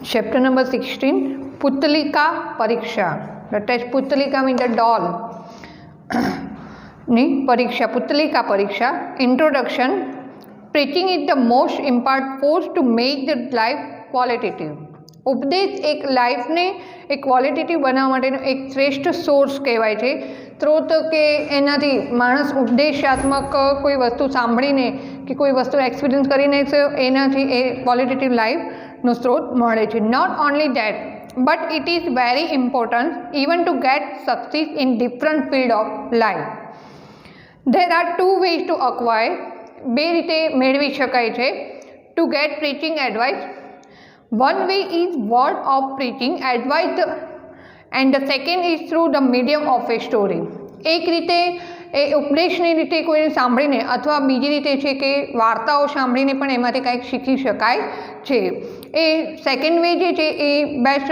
Chapter number 16, Putalika Pariksha. The test Putalika means the doll. Pariksha, Putalika Pariksha. Introduction. Preaching is the most important force to make the life qualitative. ઉપદેશ એક લાઈફને એક qualitative બનાવવા માટેનો એક શ્રેષ્ઠ source કહેવાય છે. સ્ત્રોત કે એનાથી માણસ ઉપદેશાત્મક કોઈ વસ્તુ સાંભળીને કે કોઈ વસ્તુ એક્સપિરિયન્સ કરીને એનાથી એ ક્વોલિટેટિવ લાઈફનો સ્ત્રોત મળે છે. Not only that but it is very important even to get success in different field of life. There are two ways to acquire. બે રીતે મેળવી શકાય છે to get preaching advice. One way is word of preaching advice and the second is through the medium of a story. એક રીતે એ ઉપદેશની રીતે કોઈને સાંભળીને અથવા બીજી રીતે છે કે વાર્તાઓ સાંભળીને પણ એમાંથી કંઈક શીખી શકાય છે. એ સેકન્ડ વે જે છે એ બેસ્ટ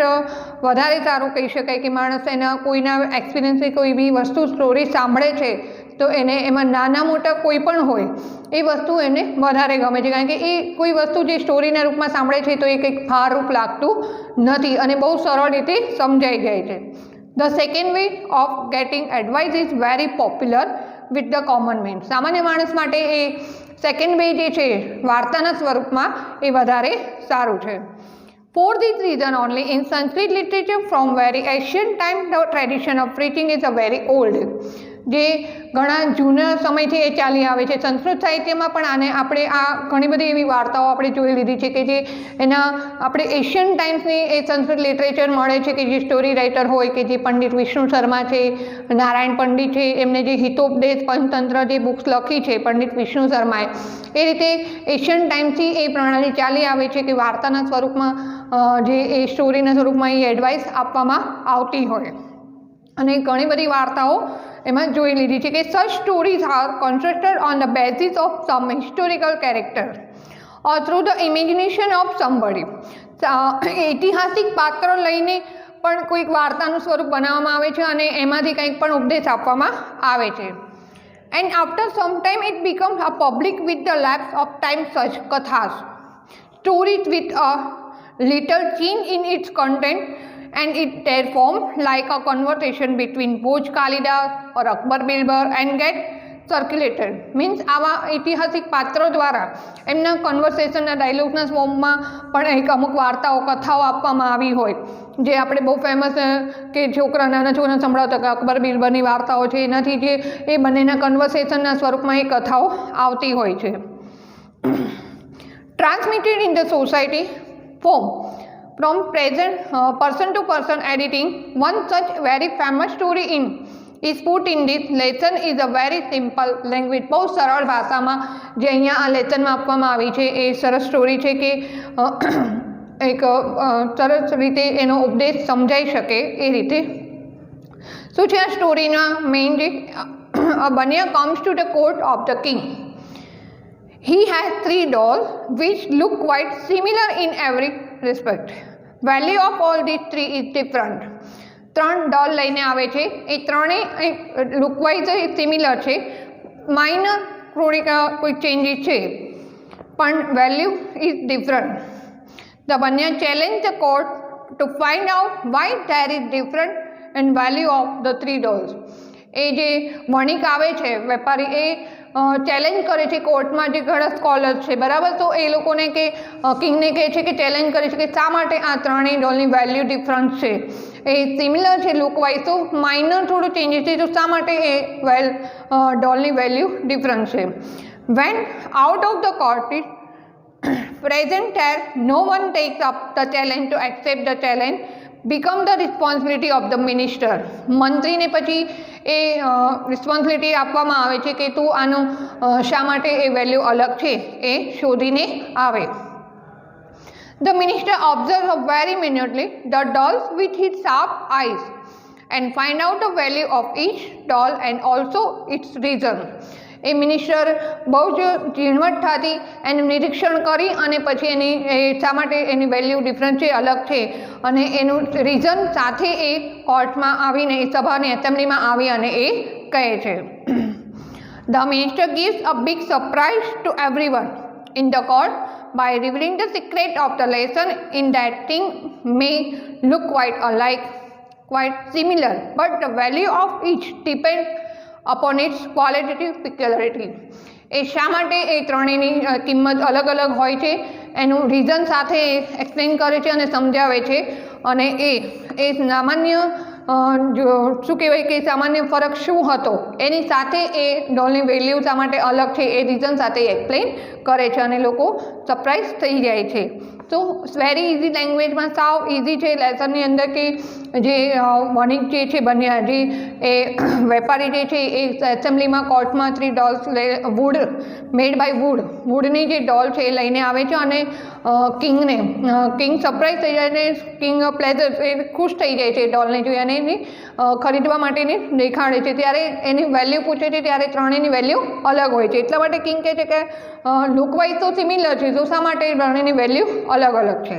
વધારે સારું કહી શકાય કે માણસ એના કોઈના એક્સપિરિયન્સથી કોઈ બી વસ્તુ સ્ટોરી સાંભળે છે તો એને એમાં નાના મોટા કોઈ પણ હોય એ વસ્તુ એને વધારે ગમે છે, કારણ કે એ કોઈ વસ્તુ જે સ્ટોરીના રૂપમાં સાંભળે છે તો એ કંઈક ભારરૂપ લાગતું નથી અને બહુ સરળ રીતે સમજાઈ જાય છે. The second way of gating advice is very popular with the common main. સામાન્ય માણસ માટે એ સેકન્ડ વે જે છે વાર્તાના સ્વરૂપમાં એ વધારે સારું છે. For this reason only in Sanskrit literature from very ancient time the tradition of preaching is a very old. જે ઘણા જૂના સમયથી એ ચાલી આવે છે. સંસ્કૃત સાહિત્યમાં પણ આને આપણે આ ઘણી બધી એવી વાર્તાઓ આપણે જોઈ લીધી છે કે જે એના આપણે એશિયન ટાઈમ્સની એ સંસ્કૃત લિટરેચર મળે છે કે જે સ્ટોરી રાઇટર હોય કે જે પંડિત વિષ્ણુ શર્મા છે, નારાયણ પંડિત છે, એમને જે હિતોપદેશ પંચતંત્ર જે બુક્સ લખી છે પંડિત વિષ્ણુ શર્માએ, એ રીતે એશિયન ટાઈમથી એ પ્રણાલી ચાલી આવે છે કે વાર્તાના સ્વરૂપમાં જે એ સ્ટોરીના સ્વરૂપમાં એ એડવાઇસ આપવામાં આવતી હોય. અને ઘણી બધી વાર્તાઓ એમાં જોઈ લીધી છે કે such stories are constructed on the basis of some historical character or through the imagination of somebody. ઐતિહાસિક પાત્ર લઈને પણ કોઈક વાર્તાનું સ્વરૂપ બનાવવામાં આવે છે અને એમાંથી કંઈક પણ ઉપદેશ આપવામાં આવે છે. And after some time it becomes a public with the lapse of time such કથાસ stories with a little change in its content and it their form like a conversation between Bhoj Kalidas or Akbar Bilbar and get circulated. Means આવા ઐતિહાસિક પાત્રો દ્વારા એમના કન્વર્સેશનના ડાયલોગના ફોર્મમાં પણ એક અમુક વાર્તાઓ કથાઓ આપવામાં આવી હોય જે આપણે બહુ ફેમસ કે નાના છોકરાને સંભળાવતા કે અકબર બિરબલની વાર્તાઓ છે, એનાથી જે એ બંનેના કન્વર્સેશનના સ્વરૂપમાં એ કથાઓ આવતી હોય છે. Transmitted in the society form from present person to person editing. One such very famous story in is put in this lesson is a very simple language. બહુ સરળ ભાષામાં જે અહીંયા આ લેસનમાં આપવામાં આવી છે એ સરસ સ્ટોરી છે કે એક સરસ રીતે એનો ઉપદેશ સમજાઈ શકે એ રીતે. શું છે આ સ્ટોરીના મેઇન જે બન્યા comes to the court of the king. He has 3 dolls which look quite similar in every respect. Value of all these 3 is different. 3 doll લઈને આવે છે, એ ત્રણેય લુકવાઇઝ સિમિલર છે, માઇનર કોઈ ચેન્જીસ છે પણ value is different. The bania challenge the court to find out why there is different and value of the 3 dolls. એ જે વણિક આવે છે વેપારી એ ચેલેન્જ કરે છે કોર્ટમાં જે ઘણા સ્કોલર્સ છે, બરાબર, તો એ લોકોને કે કિંગને કહે છે કે ચેલેન્જ કરે છે કે શા માટે આ ત્રણેય ડોલની વેલ્યુ ડિફરન્સ છે. એ સિમિલર છે લુકવાઇઝ તો માઇનર થોડું ચેન્જીસ છે, તો શા માટે એ ડોલની વેલ્યુ ડિફરન્સ છે. When out of the court is present there no one takes up the challenge to accept the challenge become the responsibility of the minister. મંત્રીને પછી એ રિસ્પોન્સિબિલિટી આપવામાં આવે છે કે તું આનું શા માટે એ વેલ્યુ અલગ છે એ શોધીને આવે. The minister observes very minutely the dolls with his sharp eyes and find out the value of each doll and also its reason. A minister બહુ જ ઝીણવટથી એનું નિરીક્ષણ કરી અને પછી એની શા માટે એની વેલ્યુ ડિફરન્ટ છે, અલગ છે, અને એનું રીઝન સાથે એ કોર્ટમાં આવીને એ સભાની એસેમ્બલીમાં આવી અને એ કહે છે. The minister gives a big surprise to everyone in the court by revealing the secret of the lesson in that thing may look quite alike, quite similar, but the value of each depends upon its qualitative peculiarity. એ શા માટે એ ત્રણેયની કિંમત અલગ અલગ હોય છે એનું reason સાથે explain કરે છે અને સમજાવે છે અને એ સામાન્ય શું કહેવાય કે સામાન્ય ફરક શું હતો એની સાથે એ ડોલની વેલ્યુ શા માટે અલગ છે એ રીઝન સાથે એક્સપ્લેન કરે છે અને લોકો સરપ્રાઈઝ થઈ જાય છે. તો વેરી ઇઝી લેંગ્વેજમાં સાવ ઇઝી છે લેસનની અંદર કે જે વણિક જે છે બન્યા જે એ વેપારી જે છે એ એસેમ્બલીમાં કોર્ટમાં 3 ડોલ્સ વુડ મેડ બાય વુડની જે ડોલ છે એ લઈને આવે છે અને કિંગ સરપ્રાઈઝ થઈ જાય અને કિંગ પ્લેઝર એ ખુશ થઈ જાય છે ડોલને જોઈ અને એની ખરીદવા માટેની દેખાડે છે. ત્યારે એની વેલ્યુ પૂછે છે ત્યારે ત્રણેયની વેલ્યુ અલગ હોય છે. એટલા માટે કિંગ કહે છે કે લુકવાઇઝ તો સિમિલર છે, તો શા માટે ત્રણેયની વેલ્યુ અલગ અલગ છે.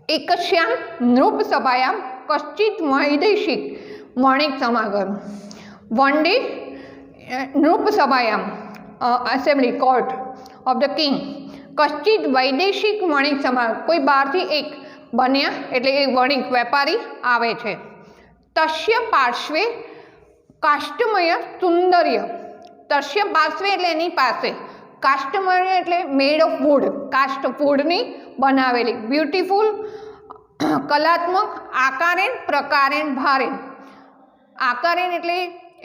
એકસ્યામ નૃપ સભાયામ કશ્ચિત વૈદેશિક વણિક સમાગમ. વન ડે નૃપ સભાયામ assembly court of the king કશ્ચિત વૈદેશિક વણિક સમાગમ. કોઈ બહારથી એક બન્યા એટલે એ વણિક વેપારી આવે છે. તસ્ય પાર્શ્વે કાષ્ટમય સુંદર્ય. તસ્ય પાર્શ્વે એટલે એની પાસે, કાષ્ટમય એટલે મેડ ઓફ વુડ, કાષ્ટ વુડની બનાવેલી, બ્યુટીફુલ કલાત્મક, આકારેણ પ્રકારેણ ભારેણ. આકારેણ એટલે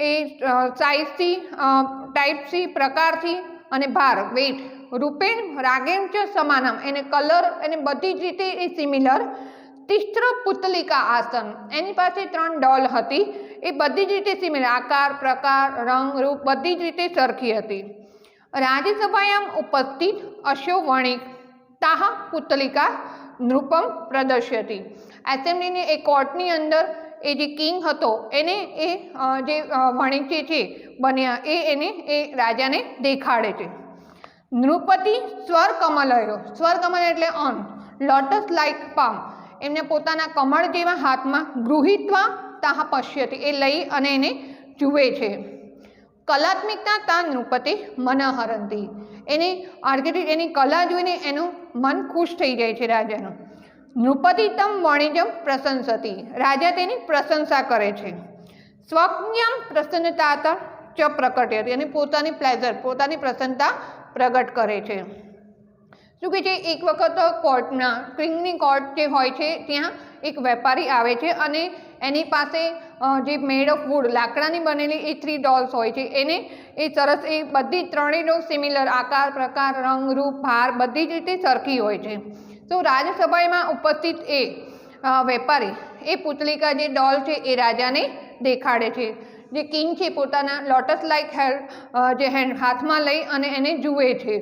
એ સાઇઝથી ટાઈપથી પ્રકારથી અને ભાર વેઇટ, રૂપેણ રાગેણ ચ સમાનમ એને કલર એને બધી જ રીતે એ સિમિલર. તિસ્ત્ર પુતલિકા આસન એની પાસે 3 ડોલ હતી એ બધી જ રીતે સિમિલર, આકાર પ્રકાર રંગ રૂપ બધી જ રીતે સરખી હતી. રાજ્યસભાયામ ઉપસ્થિત અશો વણિક તાહ પુતલિકા નૃપમ પ્રદર્શ્યતી. એસેમ્બલીની એ કોર્ટની અંદર એ જે કિંગ હતો એને એ જે વણિક જે છે બન્યા એને એ રાજાને દેખાડે છે. નૃપતિ સ્વર કમલયો. સ્વર કમલ એટલે ઓન લોટસ લાઇક પામ એમને પોતાના કમળ જેવા હાથમાં ગૃહિત્વા તાહ પશ્યતી એ લઈ અને એને જુએ છે. કલાત્મિકતા તા નૃપતિ મનહરંતી એની આર્કિટેક્ટ એની કલા જોઈને એનું મન ખુશ થઈ જાય છે રાજાનું. નૃપતિ તમ વણિજમ પ્રશંસતી રાજા તેની પ્રશંસા કરે છે. સ્વજ્ઞમ પ્રસન્નતા ચ પ્રકટયતી અને પોતાની પ્લેઝર પોતાની પ્રસન્નતા પ્રગટ કરે છે. શું કહે છે એક વખત કોર્ટના કિંગની કોર્ટ જે હોય છે ત્યાં એક વેપારી આવે છે અને એની પાસે જે મેડ ઓફ વુડ લાકડાની બનેલી એ 3 ડોલ્સ હોય છે એને એ સરસ એ બધી ત્રણેયનો સિમિલર આકાર પ્રકાર રંગ રૂપ ભાર બધી જ રીતે સરખી હોય છે. તો રાજસભામાં ઉપસ્થિત એ વેપારી એ પુતલિકા જે ડોલ છે એ રાજાને દેખાડે છે. જે કિંગ છે પોતાના લોટસ લાઇક જે હાથમાં લઈ અને એને જુએ છે.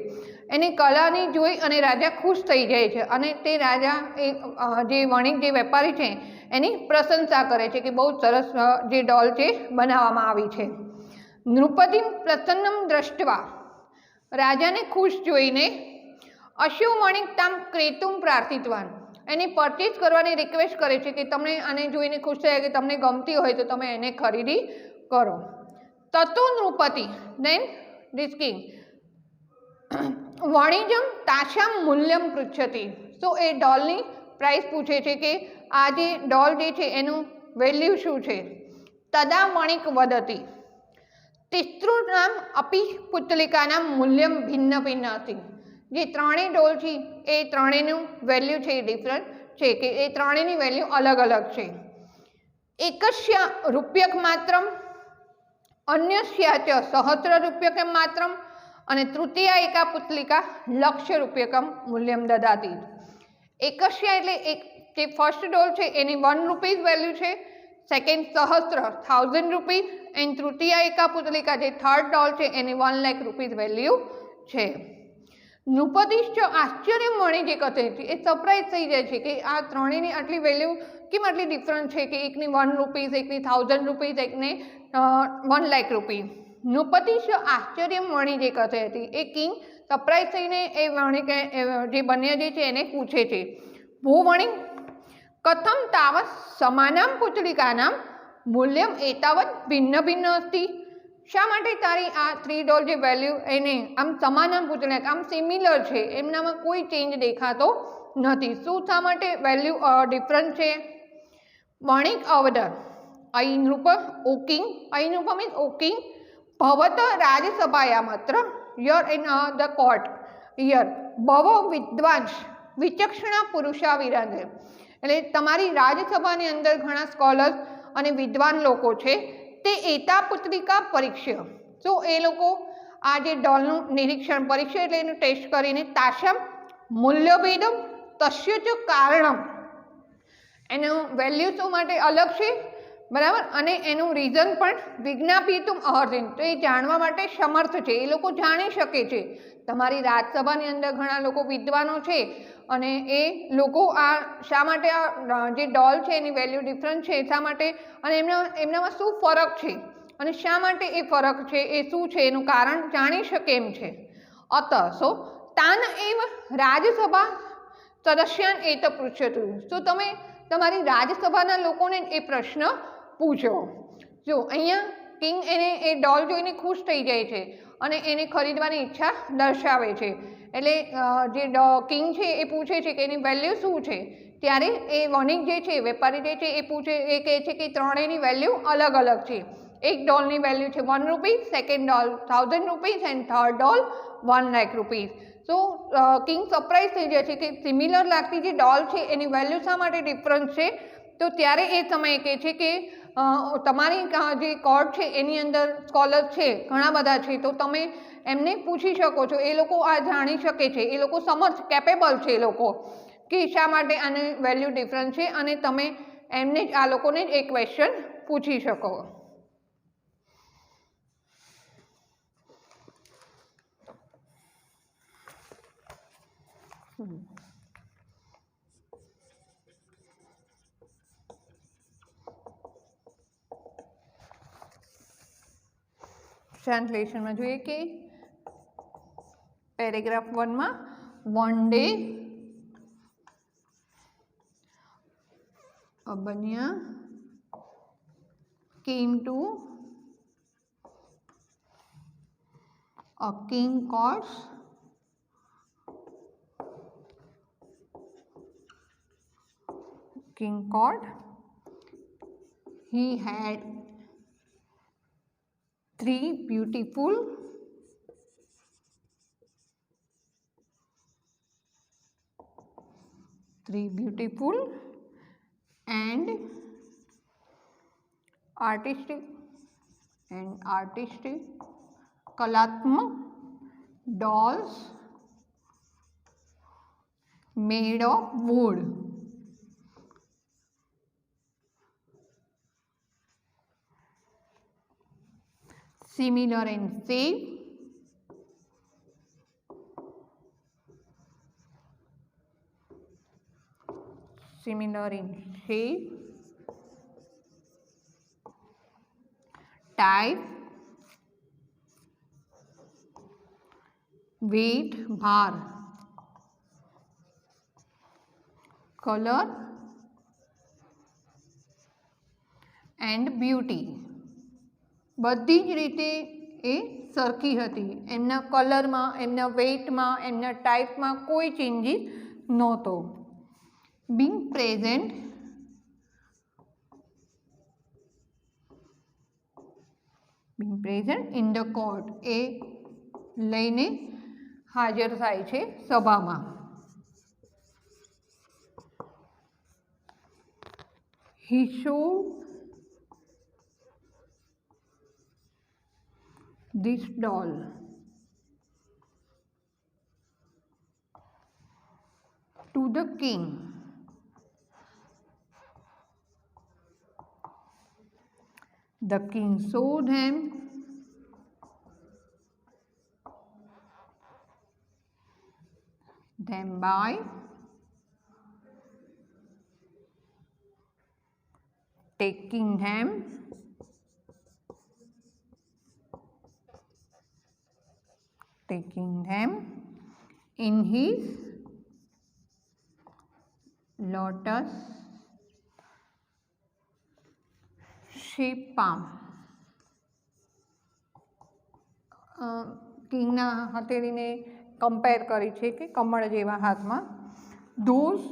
એની કલાની જોઈ અને રાજા ખુશ થઈ જાય છે અને તે રાજા એ જે વણિક જે વેપારી છે એની પ્રશંસા કરે છે કે બહુ સરસ જે ડોલ છે બનાવવામાં આવી છે. નૃપતિ પ્રસન્નમ દ્રષ્ટવા રાજાને ખુશ જોઈને અશુ વણિક તામ ક્રેતુમ પ્રાર્થિતવાન એની પરચેઝ કરવાની રિક્વેસ્ટ કરે છે કે તમને આને જોઈને ખુશ થયા કે તમને ગમતી હોય તો તમે એને ખરીદી કરો. તતો નૃપતિ દેન ધીસ કિંગ વણિજમ તાશામ મૂલ્યમ પૃચ્છતી. તો એ ડોલની પ્રાઇસ પૂછે છે કે આ જે ડોલ જે છે એનું વેલ્યુ શું છે. તદા વણિક વદતી તિસ્તૃનામ અપી પુતલિકાના મૂલ્યમ ભિન્ન ભિન્ન હતી. જે ત્રણેય ડોલ છે એ ત્રણેયનું વેલ્યુ છે એ ડિફરન્ટ છે કે એ ત્રણેયની વેલ્યુ અલગ અલગ છે. એકસ્ય રૂપ્યક માત્રમ અન્યસ્યા ચ સહસ્ર રૂપ્યકમ માત્રમ અને તૃતીયા એકા પુતલિકા લક્ષ રૂપ્યકમ મૂલ્યમ દદાતી. એકસ્ય એટલે એક જે ફર્સ્ટ ડોલ છે એની 1 રૂપીઝ વેલ્યુ છે, સેકન્ડ સહસ્ત્ર 1000 રૂપીઝ એન્ડ તૃતીયા એકા પુતલિકા જે થર્ડ ડોલ છે એની 1 લાખ રૂપીઝ વેલ્યુ છે. નૃપતિશ્ચ આશ્ચર્ય મણી જે કહે છે એ સરપ્રાઈઝ થઈ જાય છે કે આ ત્રણેયની આટલી વેલ્યુ કેમ આટલી ડિફરન્ટ છે કે એકની 1 રૂપીઝ એકની 1000 રૂપીઝ એકને 1 લાખ રૂપીઝ. નૃપતિશ્ચ આશ્ચર્ય મણી જે કહે હતી એ કિંગ સરપ્રાઈઝ થઈને એ વણિક જે બન્યા જે છે એને પૂછે છે. ભૂ વણિક કથમ તાવત સમાનામ પુતલિકાનામ મૂલ્યમ એતાવત ભિન્ન ભિન્ન અસ્તિ. શા માટે તારી આ $3 જે વેલ્યુ એને આમ સમાનાંભૂત આમ સિમિલર છે, એમનામાં કોઈ ચેન્જ દેખાતો નથી. શું શા માટે વેલ્યુ ડિફરન્ટ છે? વણિક અવદર અયનૃપ ઓકિંગ, અયનૃપ મીન્સ ઓકિંગ ભવત રાજસભાયા માત્ર year in the court year ભવ વિદ્વાંસ વિચક્ષણા પુરુષા વિરાજે. એટલે તમારી રાજસભાની અંદર ઘણા સ્કોલર્સ અને વિદ્વાન લોકો છે, તે એતા પુત્રિકા પરીક્ષા, તો એ લોકો આ જે ડોલનું નિરીક્ષણ પરીક્ષા એટલે એનું ટેસ્ટ કરીને તાશમ મૂલ્યભેદમ તસ્ય ચ કારણમ, એનું વેલ્યુ શું માટે અલગ છે, બરાબર, અને એનું રીઝન પણ વિજ્ઞાપિતું અહર્જિન, તો એ જાણવા માટે સમર્થ છે, એ લોકો જાણી શકે છે. તમારી રાજસભાની અંદર ઘણા લોકો વિદ્વાનો છે અને એ લોકો આ શા માટે આ જે ડોલ છે એની વેલ્યુ ડિફરન્ટ છે, શા માટે, અને એમનામાં શું ફરક છે અને શા માટે એ ફરક છે, એ શું છે, એનું કારણ જાણી શકે એમ છે. અત સો તાન એવ રાજસભા સદસ્યાન એત પૃચ્છતું, તો તમે તમારી રાજસભાના લોકોને એ પ્રશ્ન પૂછો. જો અહીંયા કિંગ એને એ ડોલ જોઈને ખુશ થઈ જાય છે અને એને ખરીદવાની ઈચ્છા દર્શાવે છે. એટલે જે કિંગ છે એ પૂછે છે કે એની વેલ્યુ શું છે, ત્યારે એ વણિક જે છે, વેપારી જે છે, એ કહે છે કે ત્રણેયની વેલ્યુ અલગ અલગ છે. એક ડોલની વેલ્યુ છે ₹1, સેકન્ડ ડોલ ₹1000 એન્ડ થર્ડ ડોલ ₹1,00,000. તો કિંગ સરપ્રાઇઝ થઈ જાય છે કે સિમિલર લાગતી જે ડોલ છે એની વેલ્યુ શા માટે ડિફરન્સ છે. તો ત્યારે એ સમયે કહે છે કે તમારી જે કોર્ટ છે એની અંદર સ્કોલર્સ છે ઘણા બધા છે, તો તમે એમને પૂછી શકો છો, એ લોકો આ જાણી શકે છે, એ લોકો સમર્થ કેપેબલ છે એ લોકો, કે શા માટે આની વેલ્યુ ડિફરન્ટ છે, અને તમે એમને જ આ લોકોને જ એ ક્વેશ્ચન પૂછી શકો. ટ્રાન્સલેશનમાં જોઈએ કે પેરેગ્રાફ 1માં વન ડે અબન્યા came to a king court he had three beautiful and artistic कलात्मक dolls made of wood. Similar in shape, type, weight भार, color and beauty, બધી જ રીતે એ સરખી હતી. એમના કલરમાં, એમના વેઇટમાં, એમના ટાઈપમાં કોઈ ચેન્જીસ નહોતો. being present in the court, એ લઈને હાજર થાય છે સભામાં. he showed this doll to the king. The king showed him them by taking them in his lotus shaped palm. કિંગના હથેળીને કમ્પેર કરી છે કે કમળ જેવા હાથમાં. ધોઝ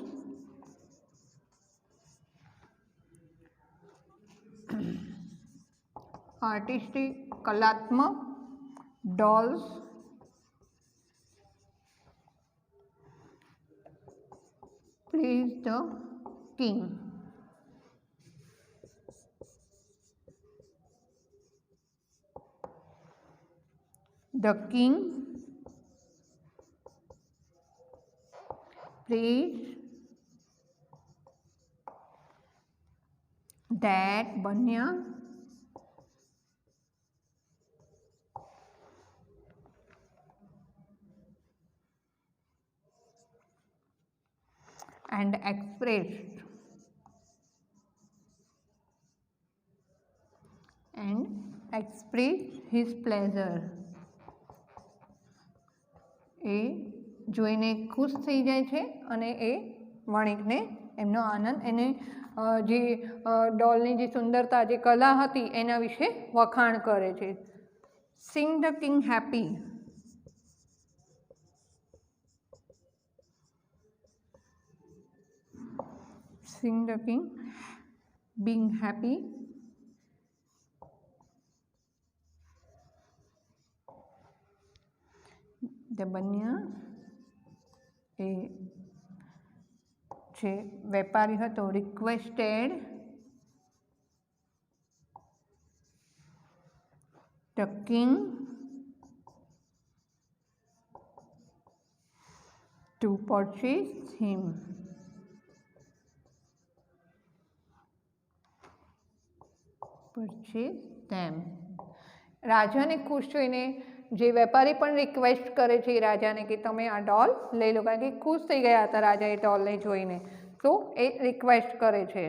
આર્ટિસ્ટિક કલાત્મક dolls please the king. The king praised that bania and expressed his pleasure. એ જોઈને ખુશ થઈ જાય છે અને એ વણિકને એમનો આનંદ એને જે ડોલની જે સુંદરતા જે કલા હતી એના વિશે વખાણ કરે છે. Sing the king happy. Sing the king being happy. The બન્યા એ જે વેપારી હતો requested the king to purchase him. Purchase them. રાજાને ખુશ જોઈને જે વેપારી પણ રિક્વેસ્ટ કરે છે રાજાને કે તમે આ ડોલ લઈ લો, કારણ કે ખુશ થઈ ગયા હતા રાજા એ ડોલને જોઈને, તો એ રિક્વેસ્ટ કરે છે.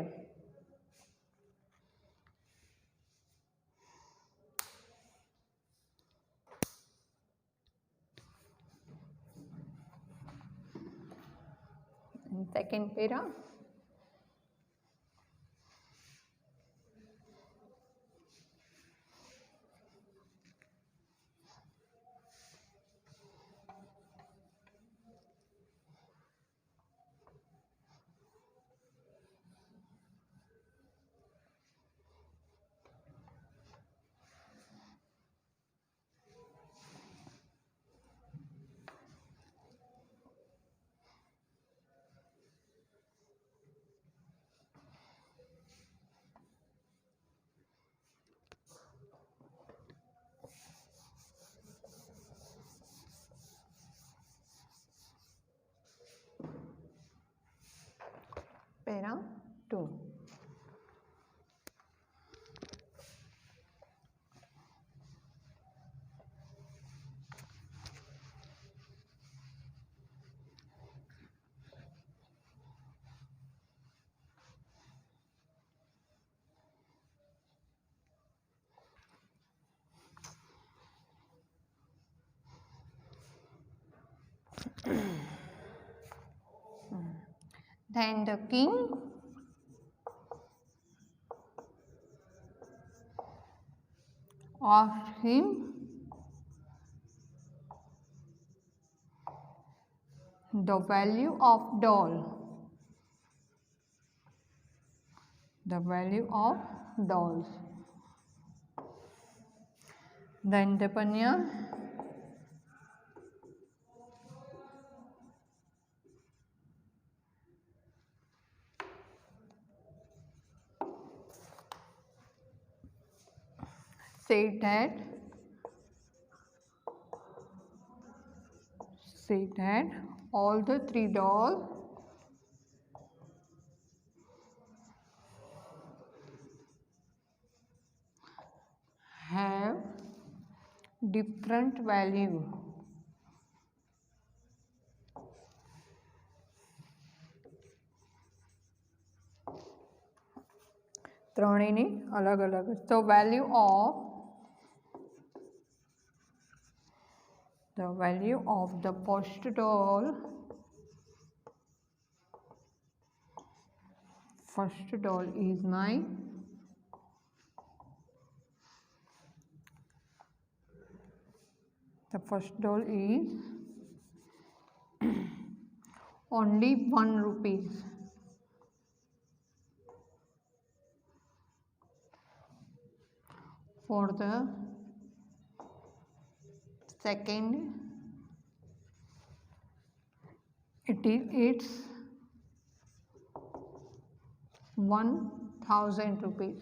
Second para. Para 2. Then the king asked him the value of doll. The value of dolls. Then the Panya said that all the 3 dolls have different value. ત્રણેયની અલગ અલગ. So value of the first doll is my The first doll is only 1 rupees. For the second, it's 1000 rupees.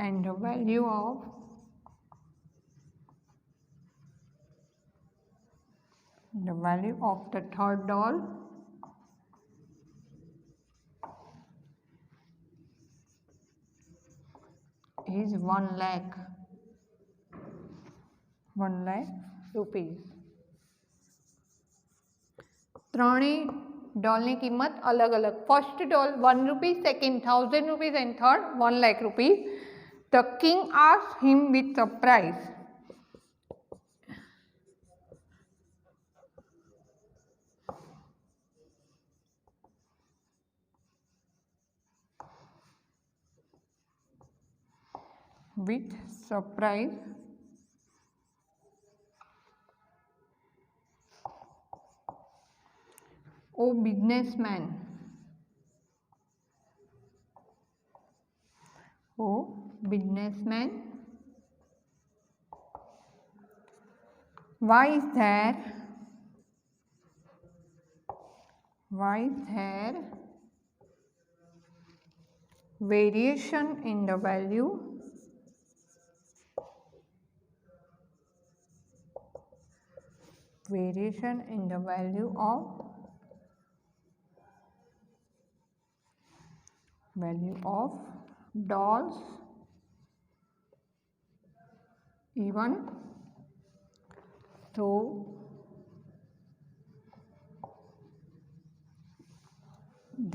And the value of the third doll is 1 lakh. 1 lakh rupees. ત્રણેય ડોલની કિંમત અલગ અલગ. First Dole 1 rupees, second 1000 rupees and third 1 lakh rupees. The king asked him with surprise, "O businessman, why is there variation in the value of dolls even though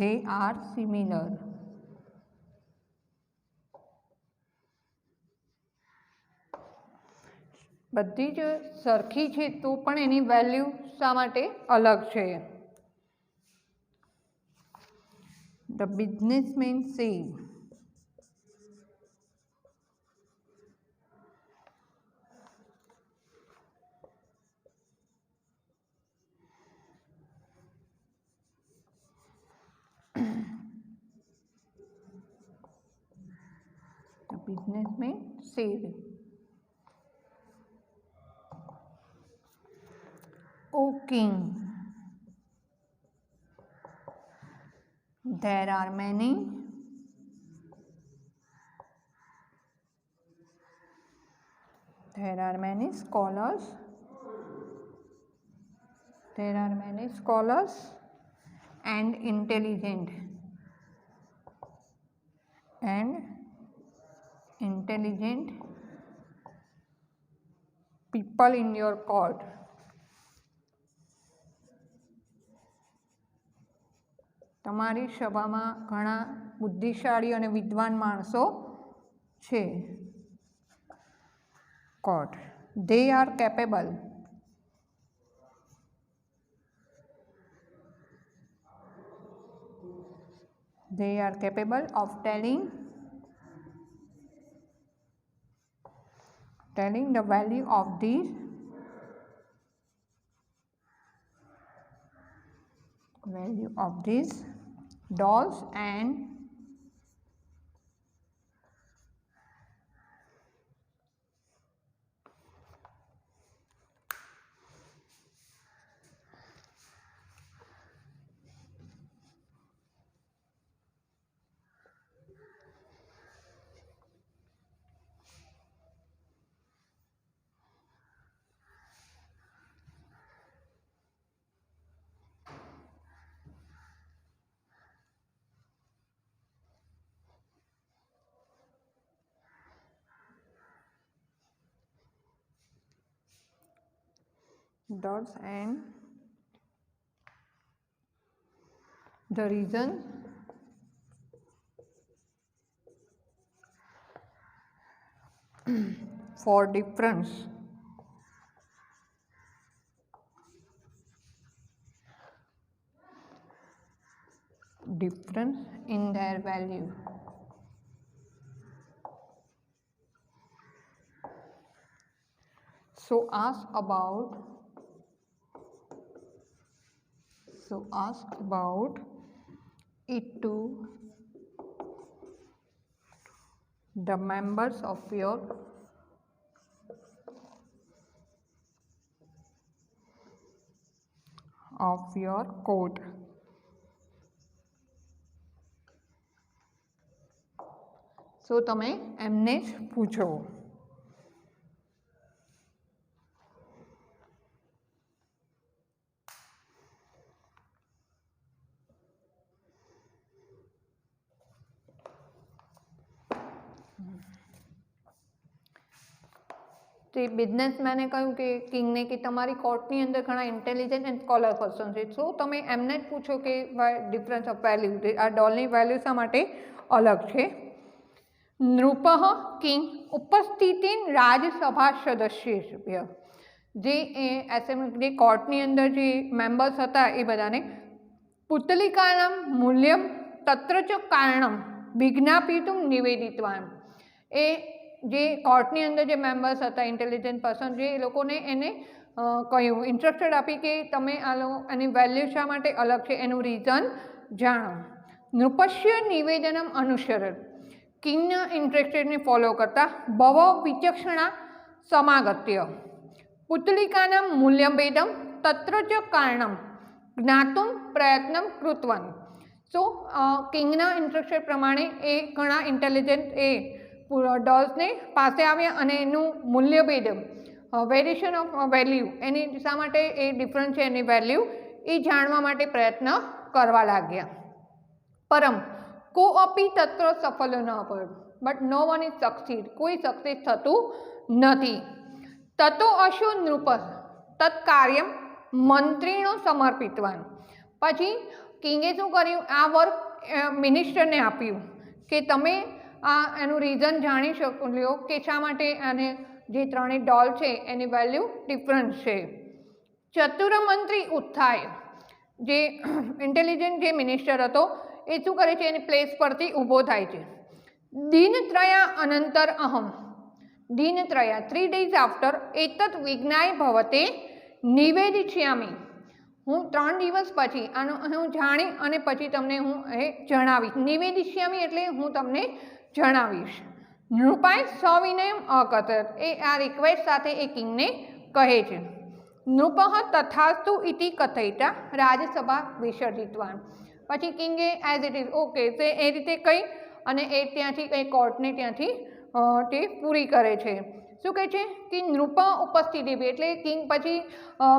they are similar?" બધી જ સરખી છે તો પણ એની value શા માટે અલગ છે? The businessman said, "O king, there are many scholars and intelligent people in your court. તમારી સભામાં ઘણા બુદ્ધિશાળી અને વિદ્વાન માણસો છે. Court. They are capable of telling the value of these dolls and the reason for difference in their value. So ask about it to the members of your court. So તમે એમને જ પૂછો. તે બિઝનેસમેને કહ્યું કે કિંગને કે તમારી કોર્ટની અંદર ઘણા ઇન્ટેલિજન્ટ એન્ડ સ્કોલર પર્સન છે, સો તમે એમને જ પૂછો કે ડિફરન્સ ઓફ વેલ્યુ, આ ડોલની વેલ્યુ શા માટે અલગ છે. નૃપ કિંગ ઉપસ્થિતિ રાજસભા સદસ્ય, જે એસેમ્બલી કોર્ટની અંદર જે મેમ્બર્સ હતા એ બધાને પુતલિકાનામ મૂલ્યમ તત્ર ચ કારણમ વિજ્ઞાપિતુમ નિવેદિતવાન, એ જે કોર્ટની અંદર જે મેમ્બર્સ હતા ઇન્ટેલિજન્ટ પર્સન, જે એ લોકોને એને કહ્યું, ઇન્સ્ટ્રક્શન આપી કે તમે એની વેલ્યુ શા માટે અલગ છે એનું રીઝન જાણો. નૃપસ્ય નિવેદનમ અનુસરણ, કિંગના ઇન્ટરેસ્ટેડને ફોલો કરતા ભવ વિચક્ષણા સમાગત્ય પુતલિકાનામ મૂલ્યભેદમ તત્ર ચ કારણમ જ્ઞાતુમ પ્રયત્નમ કૃતવન. સો કિંગના ઇન્સ્ટ્રક્શન પ્રમાણે એ ઘણા ઇન્ટેલિજન્ટ એ ડોલ્સને પાસે આવ્યા અને એનું મૂલ્યભેદ, વેરિએશન ઓફ વેલ્યુ, એની શા માટે એ ડિફરન્ટ છે એની વેલ્યુ એ જાણવા માટે પ્રયત્ન કરવા લાગ્યા. પરમ કો અપી તત્ર સફળ ન પડ્યું, but no one is succeed, કોઈ સક્સેસ થતું નથી. તતો અશો નૃપ તત્કાર્યમ મંત્રીનો સમર્પિતવાન. પછી કિંગે શું કર્યું, આ વર્ક મિનિસ્ટરને આપ્યું કે તમે આ એનું રીઝન જાણી શકો લ્યો કે શા માટે અને જે ત્રણેય ડોલ છે એની વેલ્યુ ડિફરન્ટ છે. ચતુર મંત્રી ઉત્થાય, જે ઇન્ટેલિજન્ટ જે મિનિસ્ટર હતો એ શું કરે છે, એની પ્લેસ પરથી ઊભો થાય છે. દિનત્રયા અનંતર અહમ, દિનત્રયા 3 days આફ્ટર એતત વિજ્ઞાય ભવતે નિવેદિષ્યામિ, હું 3 દિવસ પછી આનો હું જાણી અને પછી તમને હું એ જણાવીશ. નિવેદિષ્યામિ એટલે હું તમને જણાવીશ. નૃપાય સવિનયમ અકથત, એ આ રિક્વેસ્ટ સાથે એ કિંગને કહે છે. નૃપ તથાસ્તુ ઇતિ કથયિતા રાજસભા વિસર્જિતવાન. પછી કિંગે એઝ ઇટ ઇઝ ઓકે તે એ રીતે કહી અને એ ત્યાંથી એ કોર્ટને ત્યાંથી તે પૂરી કરે છે. શું કહે છે કે નૃપ ઉપસ્થિતિ, એટલે કિંગ પછી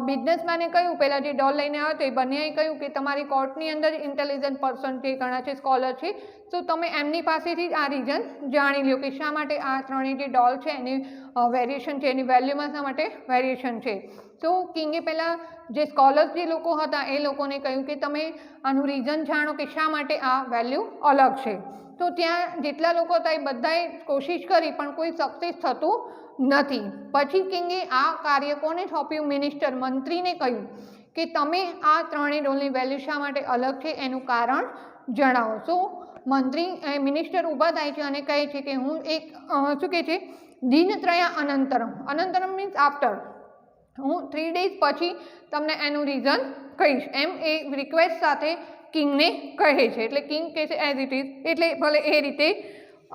બિઝનેસમેને કહ્યું, પહેલાં જે ડોલ લઈને આવ્યો તો એ બંનેએ કહ્યું કે તમારી કોર્ટની અંદર ઇન્ટેલિજન્ટ પર્સન છે, ઘણા છે, સ્કોલર છે, તો તમે એમની પાસેથી જ આ રીઝન જાણી લો કે શા માટે આ ત્રણેય જે ડોલ છે એની વેરિએશન છે, એની વેલ્યુમાં શા માટે વેરિએશન છે. તો કિંગે પહેલાં જે સ્કોલર્સ જે લોકો હતા એ લોકોને કહ્યું કે તમે આનું રીઝન જાણો કે શા માટે આ વેલ્યુ અલગ છે. તો ત્યાં જેટલા લોકો હતા એ બધાએ કોશિશ કરી પણ કોઈ સક્સેસ થતું નથી. પછી કિંગે આ કાર્ય કોને સોંપ્યું, મિનિસ્ટર મંત્રીને કહ્યું કે તમે આ ત્રણેય ડોલની વેલ્યુ શા માટે અલગ છે એનું કારણ જણાવો. સો મંત્રી મિનિસ્ટર ઊભા થાય છે અને કહે છે કે હું એક શું કહે છે, દિનત્રયા અનંતરમ, અનંતરમ મીન્સ આફ્ટર, હું 3 days પછી તમને એનું રીઝન કહીશ, એમ એ રિક્વેસ્ટ સાથે કિંગને કહે છે. એટલે કિંગ કહે છે એઝ ઇટ ઇઝ, એટલે ભલે એ રીતે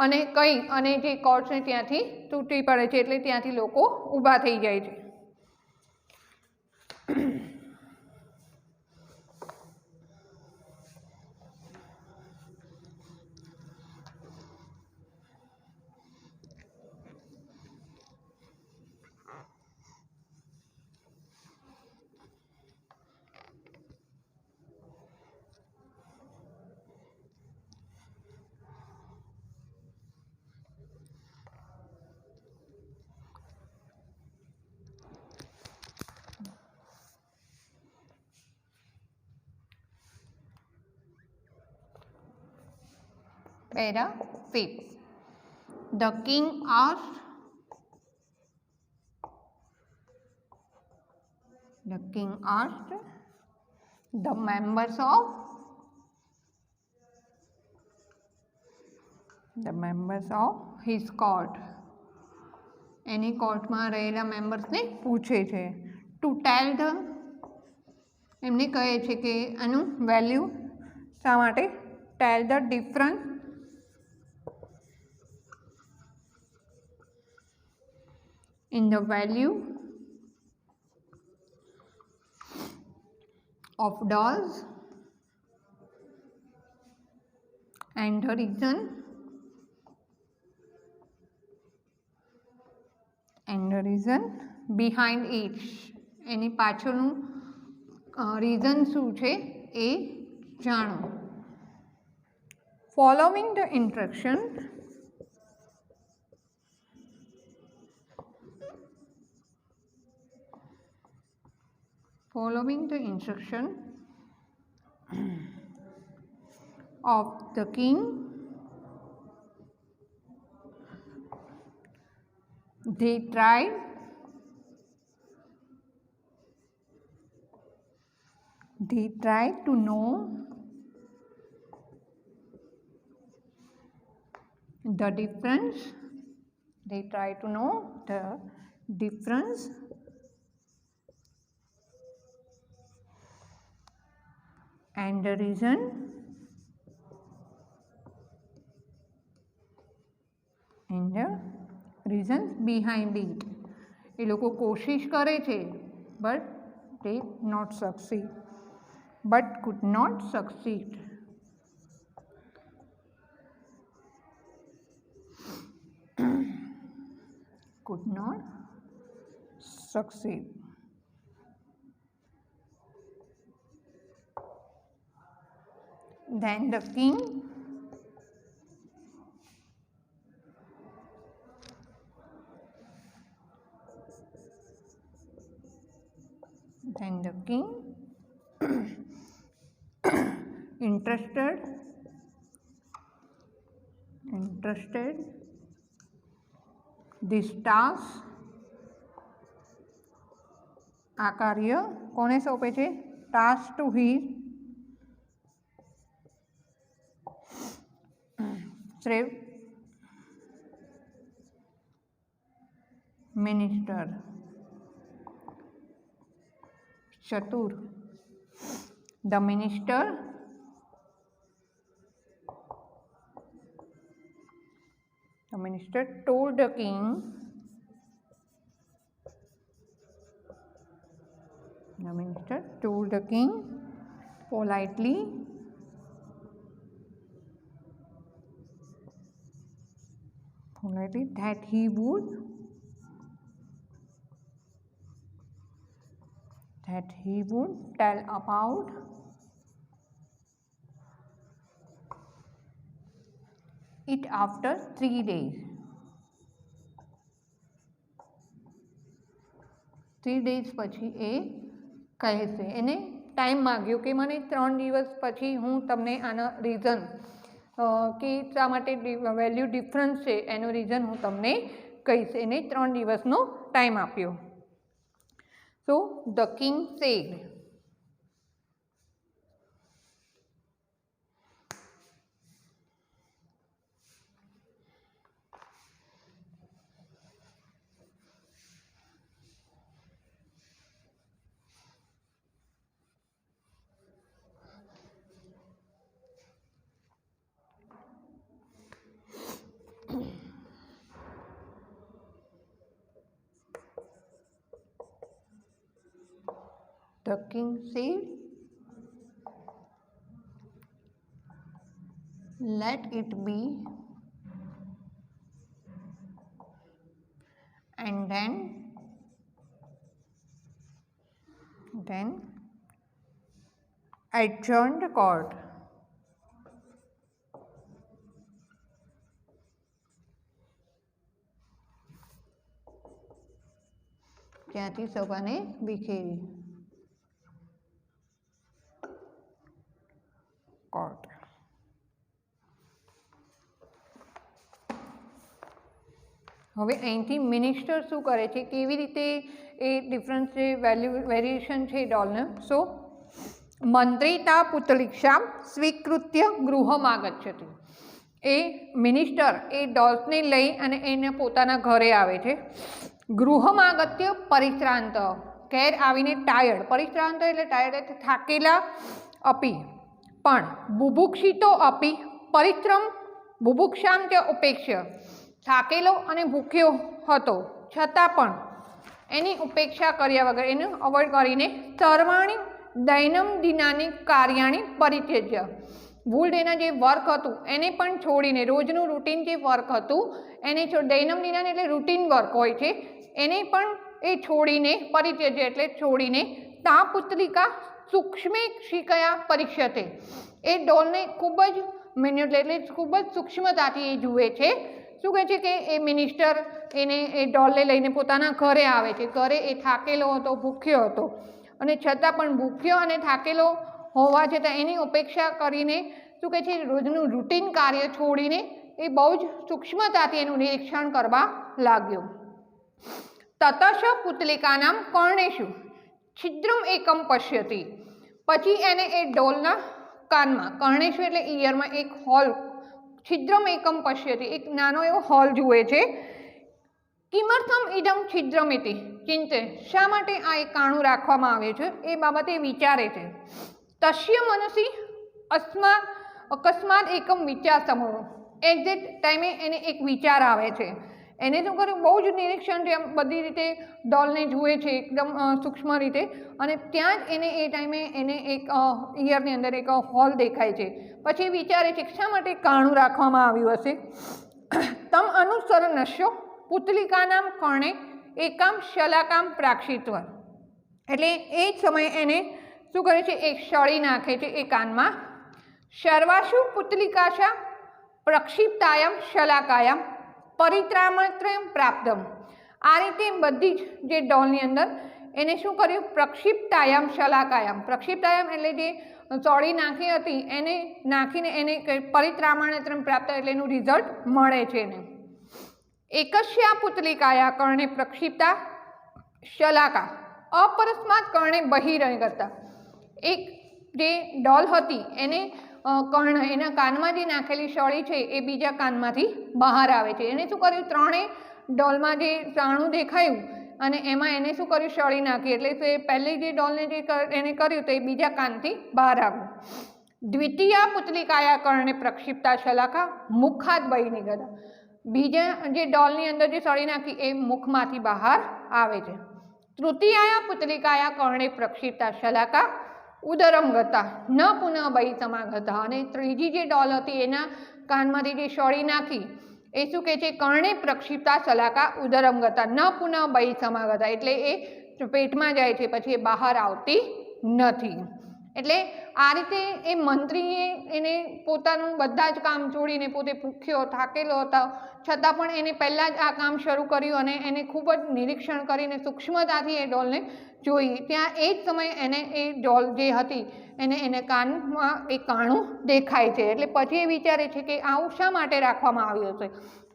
અને કહી અને જે કોર્ટ્સને ત્યાંથી તૂટી પડે છે, એટલે ત્યાંથી લોકો ઊભા થઈ જાય છે. Para 5. The king asked The king asked the members of his court. એની કોર્ટમાં રહેલા મેમ્બર્સને પૂછે છે ટુ ટેલ ધ, એમને કહે છે કે આનું વેલ્યુ શા માટે, tell the difference in the value of dolls and the reason behind it. એની પાછળનું રીઝન શું છે એ જાણો. Following the instruction, of the king, they tried to know the difference. They try to know the difference and the reasons behind it. એ લોકો કોશિશ કરે છે but could not succeed. Then the king interested this task, આ કાર્ય કોને સોંપે છે, task to his minister, ચતુર. The minister told the king politely that he would tell about it after 3 days. 3 days પછી એ કહેશે. એને ટાઈમ માગ્યો કે મને 3 દિવસ પછી હું તમને આના રીઝન કે શા માટે વેલ્યુ ડિફરન્સ છે એનું રીઝન હું તમને કહીશ. એને 3 દિવસનો ટાઈમ આપ્યો. So the king said, the king said, let it be. And then adjourned the court. ત્યાંથી સભાને વિખેરી. કોર્ટ. હવે અહીંથી મિનિસ્ટર શું કરે છે, કેવી રીતે એ ડિફરન્સ જે વેરિએશન છે એ ડોલને. સો મંત્રિતા પુતલિક્ષામ સ્વીકૃત્ય ગૃહમાગચ્છતિ. એ મિનિસ્ટર એ ડોલ્સને લઈ અને એને પોતાના ઘરે આવે છે. ગૃહમાગત્ય પરિશ્રાંત, ઘેર આવીને ટાયર્ડ, પરિશ્રાંત એટલે ટાયર્ડ એટલે થાકેલા અપી, પણ બુભુક્ષિતો અપી પરિશ્રમ બુભુક્ષામ તે ઉપેક્ષા, થાકેલો અને ભૂખ્યો હતો છતાં પણ એની ઉપેક્ષા કર્યા વગર, એને અવોઇડ કરીને સર્વાણી દૈનંદિનાની કાર્યાણી પરિત્યજ્ય, ફૂલ ડેના જે વર્ક હતું એને પણ છોડીને, રોજનું રૂટીન જે વર્ક હતું એને દૈનંદિના એટલે રૂટીન વર્ક હોય છે એને પણ એ છોડીને, પરિત્યજ્ય એટલે છોડીને, તા પુત્રિકા સૂક્ષ્મે શિકયા પરીક્ષતે, એ ડોલને ખૂબ જ મિન્યુટ એટલે ખૂબ જ સૂક્ષ્મતાથી એ જુએ છે. શું કહે છે કે એ મિનિસ્ટર એને એ ડોલને લઈને પોતાના ઘરે આવે છે. ઘરે એ થાકેલો હતો, ભૂખ્યો હતો અને છતાં પણ ભૂખ્યો અને થાકેલો હોવા છતાં એની ઉપેક્ષા કરીને શું કહે છે રોજનું રૂટીન કાર્ય છોડીને એ બહુ જ સૂક્ષ્મતાથી એનું નિરીક્ષણ કરવા લાગ્યો. તતશ પુતલિકાનામ કર્ણેશુ છિદ્રમ એકમ પશ્યતિ. પછી એને એ ડોલના કાનમાં, કર્ણેશુ એટલે ઈયરમાં, એક હોલ, છિદ્રમ એકમ પશ્યતિ, એક નાનો એવો હોલ જુએ છે. કિમર્થમ ઇદમ છિદ્રમિતિ ચિંતે, શા માટે આ એક કાણું રાખવામાં આવે છે એ બાબતે વિચારે છે. તસ્ય મનસી અકસ્માત એકમ વિચાર સમૂહ, એક્ઝેક્ટ ટાઈમે એને એક વિચાર આવે છે. એને શું કર્યું, બહુ જ નિરીક્ષણ બધી રીતે ડોલને જુએ છે એકદમ સૂક્ષ્મ રીતે, અને ત્યાં જ એને એ ટાઈમે એને એક ઈયરની અંદર એક હોલ દેખાય છે. પછી વિચારે છે શા માટે કાણું રાખવામાં આવ્યું હશે. તમ અનુસરણસ્યો પુતલિકાનામ કર્ણે એકામ શલાકામ પ્રાક્ષિત્વ, એટલે એ જ સમયે એને શું કરે છે, એક સળી નાખે છે એ કાનમાં. સર્વાસુ પુતલિકાશા પ્રક્ષિપ્તાયામ શલાકાયામ પરિત્રામત્રયમ પ્રાપ્તમ. આ રીતે બધી જ જે ડોલની અંદર એને શું કર્યું, પ્રક્ષિપ્તાયામ શલાકાયામ, પ્રક્ષિપ્તાયામ એટલે જે ચોળી નાખી હતી એને નાખીને એને પરિત્રામણત્રયમ પ્રાપ્ત એટલે એનું રિઝલ્ટ મળે છે એને. એકસ્યા પુતલિકાયા કર્ણે પ્રક્ષિપ્તા શલાકા અપરસ્માત કર્ણે બહિર્ગતા. એક જે ડોલ હતી એને કર્ણ, એના કાનમાં જે નાખેલી સળી છે એ બીજા કાનમાંથી બહાર આવે છે. એને શું કર્યું, ત્રણેય ડોલમાં જે ચાણું દેખાયું અને એમાં એને શું કર્યું, સળી નાખી, એટલે તે પહેલી જે ડોલને જે એને કર્યું તો એ બીજા કાનથી બહાર આવ્યું. દ્વિતીયા પુતલિકાયા કર્ણે પ્રક્ષિપ્તા શલાકા મુખાત બહિર્ગતા, બીજા જે ડોલની અંદર જે સળી નાખી એ મુખમાંથી બહાર આવે છે. તૃતીયા પુતલિકાયા કર્ણે પ્રક્ષિપ્તા શલાકા ઉદરમ ગતા ન પુનઃ બહિ સમાગતા, અને ત્રીજી જે ડોલ હતી એના કાનમાંથી જે સળી નાખી એ શું કહે છે, કર્ણે પ્રક્ષિપ્તા શલાકા ઉદરમ ગતા ન પુનઃ બહિ સમાગતા, એટલે એ પેટમાં જાય છે પછી એ બહાર આવતી નથી. એટલે આ રીતે એ મંત્રીએ એને પોતાનું બધા જ કામ છોડીને, પોતે ભૂખ્યો થાકેલો હતો છતાં પણ એને પહેલાં જ આ કામ શરૂ કર્યું અને એને ખૂબ જ નિરીક્ષણ કરીને સૂક્ષ્મતાથી એ ડોલને જોઈ. ત્યાં એ જ સમયે એને એ ડોલ જે હતી એને કાનમાં એક કાણું દેખાય છે. એટલે પછી એ વિચારે છે કે આવું શા માટે રાખવામાં આવ્યું છે.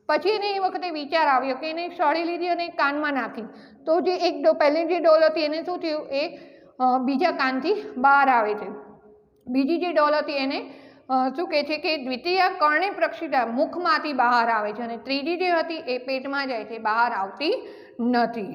પછી એને એ વખતે વિચાર આવ્યો કે એને સળી લીધી અને કાનમાં નાખી તો જે એક પહેલી જે ડોલ હતી એને શું થયું, એ બીજા કાનથી બહાર આવે છે. બીજી જે ડોલ હતી એને શું કહે છે કે દ્વિતીય કર્ણે પ્રક્ષિપ્તા મુખમાંથી બહાર આવે છે, અને ત્રીજી જે હતી એ પેટમાં જાય છે, બહાર આવતી નથી.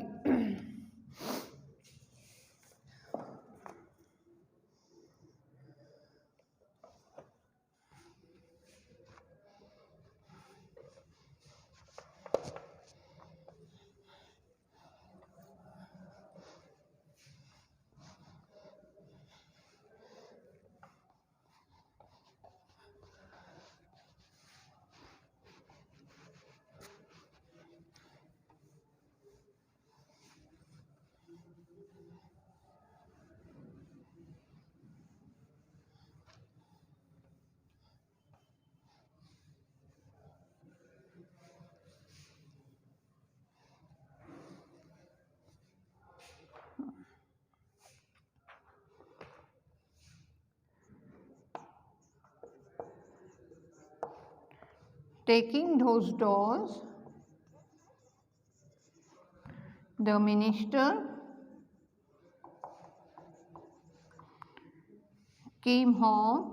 Taking those dolls, the minister came home.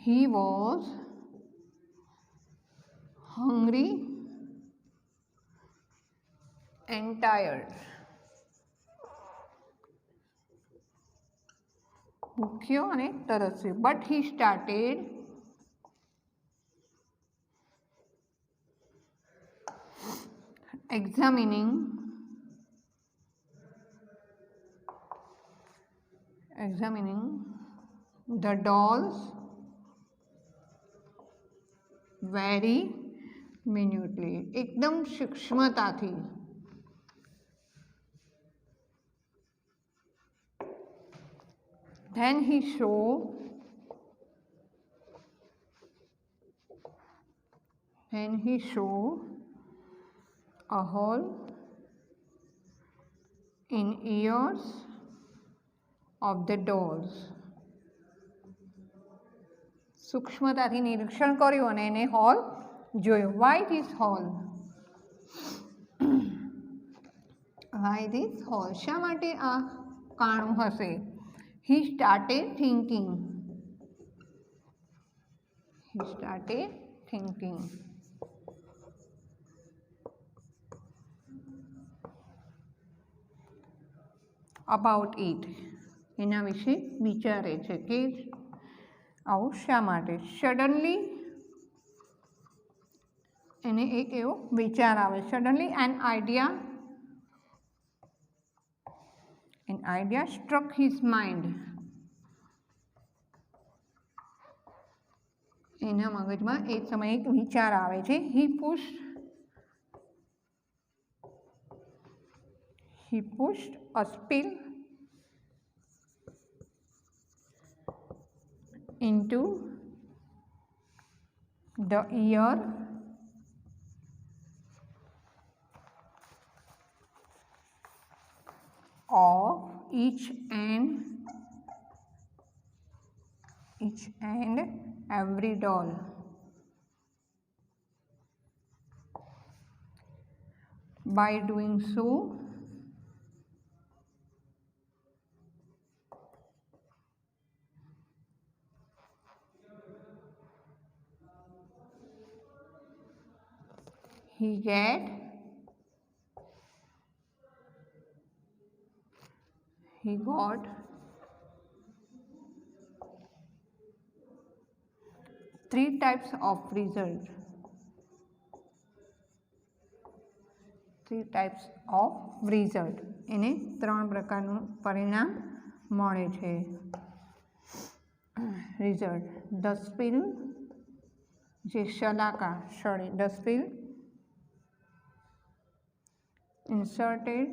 He was hungry and tired. ભૂખ્યો અને તરસ્યો. But he started examining the dolls very minutely. एकदम सूक्ष्मताથી. Then he showed a hole in ears of the dolls. સૂક્ષ્મતાથી નિરીક્ષણ કર્યું અને એને હોલ જોયો. Why this hole? Why this hole? શા માટે આ કાણું હશે? He started thinking. About it. એના વિશે વિચારે છે કે આવું શા માટે. સડનલી એને એક એવો વિચાર આવે. Suddenly an idea struck his mind. એના મગજમાં એક સમયે એક વિચાર આવે છે. He pushed a spill into the ear of each and every doll. By doing so, he got three types of result. એને ત્રણ પ્રકારનું પરિણામ મળે છે. રિઝલ્ટ. The spill, જે શલાકા સળી, the spill inserted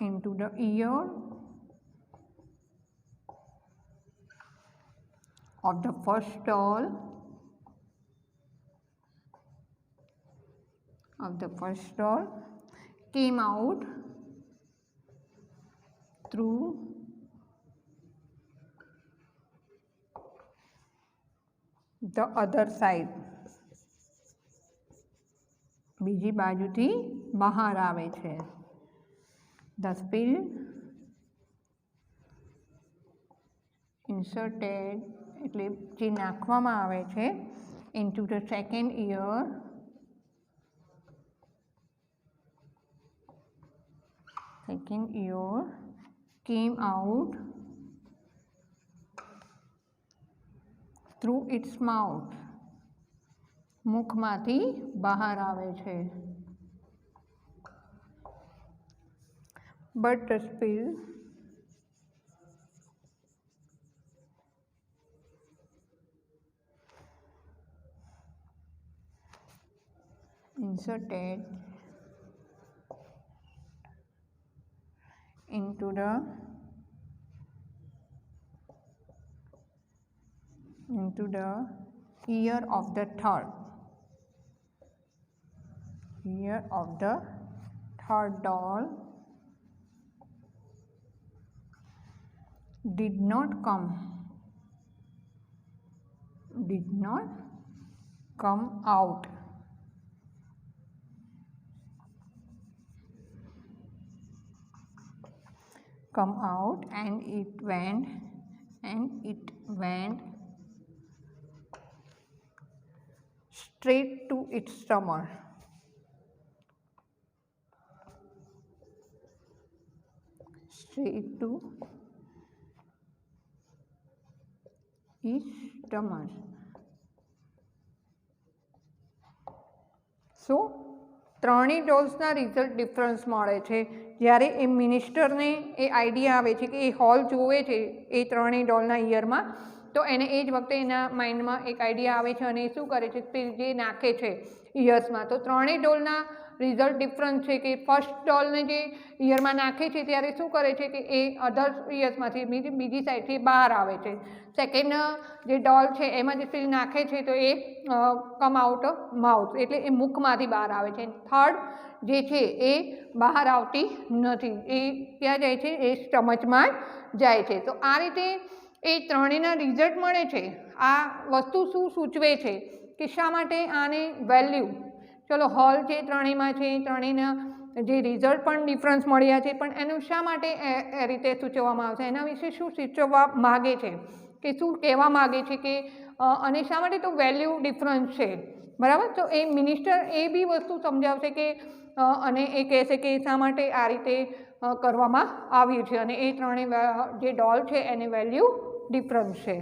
into the ear of the first doll came out through the other side. બીજી બાજુથી બહાર આવે છે. The spill inserted એટલે જે નાખવામાં આવે છે into the second ear came out through its mouth. મુખમાંથી બહાર આવે છે. But the spill inserted into the ear of the third doll did not come out. come out and it went straight to its stomach. Straight to its stomach. So ત્રણેય ડોલ્સના result difference મળે છે. જ્યારે એ મિનિસ્ટરને એ idea આવે છે કે એ hall જોવે છે એ ત્રણેય ડોલના ઇયરમાં, તો એને એ જ વખતે એના માઇન્ડમાં એક આઈડિયા આવે છે અને એ શું કરે છે તે જે નાખે છે ઇયર્સમાં. તો ત્રણેય ડોલના રિઝલ્ટ ડિફરન્સ છે કે ફર્સ્ટ ડોલને જે ઇયરમાં નાખે છે ત્યારે શું કરે છે કે એ અધર ઇયર્સમાંથી બીજી સાઈડથી બહાર આવે છે. સેકન્ડ જે ડોલ છે એમાં જે નાખે છે તો એ કમ આઉટ માઉથ, એટલે એ મુખમાંથી બહાર આવે છે. થર્ડ જે છે એ બહાર આવતી નથી, એ ક્યાં જાય છે, એ સ્ટમચમાં જાય છે. તો આ રીતે એ ત્રણેયના રિઝલ્ટ મળે છે. આ વસ્તુ શું સૂચવે છે કે શા માટે આને વેલ્યુ, ચલો હોલ જે ત્રણેયમાં છે ત્રણેયના જે રિઝલ્ટ પણ ડિફરન્સ મળ્યા છે, પણ એનું શા માટે એ રીતે સૂચવવામાં આવશે, એના વિશે શું સૂચવવા માગે છે કે શું કહેવા માગે છે કે અને શા માટે તો વેલ્યુ ડિફરન્સ છે, બરાબર. તો એ મિનિસ્ટર એ બી વસ્તુ સમજાવશે કે અને એ કહેશે કે શા માટે આ રીતે કરવામાં આવ્યું છે અને એ ત્રણેય જે ડોલ છે એને વેલ્યુ ડિફરન્સ છે.